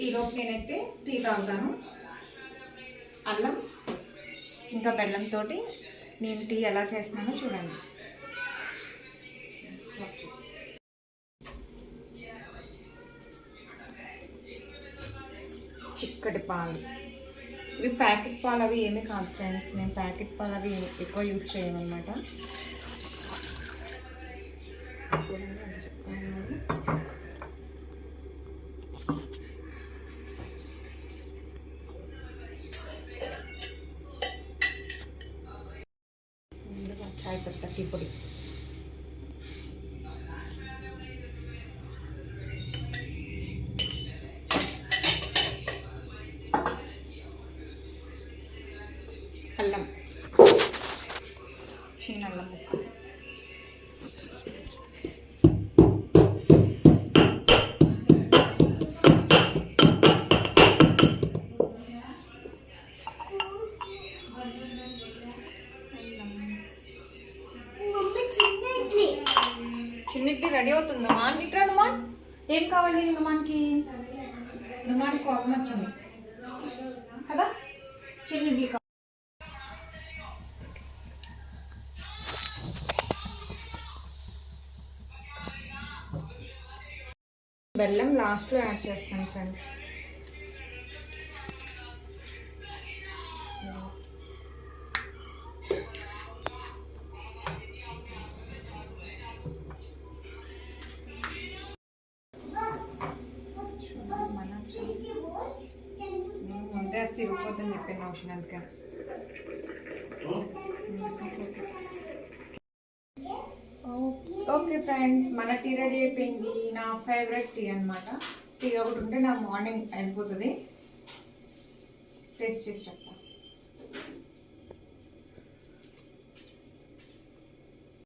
ఈలోపు నేనైతే టీ తాగుతాను. అల్లం ఇంకా బెల్లంతో నేను టీ ఎలా చేస్తున్నానో చూడండి. చిక్కటి పాలు, ఇవి ప్యాకెట్ పాలు అవి ఏమీ కాదు ఫ్రెండ్స్. నేను ప్యాకెట్ పాలు అవి ఎక్కువ యూజ్ చేయను అనమాట. చాయ్ పత్తా, టీ పొడి, అల్లం, చిన్న అల్లం ముక్క, చిన్న ఇడ్లీ రెడీ అవుతుంది. నుమాన్ ఇట్రా, నుమాన్ ఏం కావాలి? నుమాన్ కోపం వచ్చింది కదా. చిన్న ఇడ్లీ కావాలి. బెల్లం లాస్ట్లో యాడ్ చేస్తాను ఫ్రెండ్స్. ముందే తిరిగిపోతుందని చెప్పాను అవసరం. అందుకని ఓకే ఫ్రెండ్స్, మన టీ రెడీ అయిపోయింది. నా ఫేవరెట్ టీ అనమాట. టీ ఒకటి ఉంటే నా మార్నింగ్ అయిపోతుంది. టేస్ట్ చేసి చెప్తాను.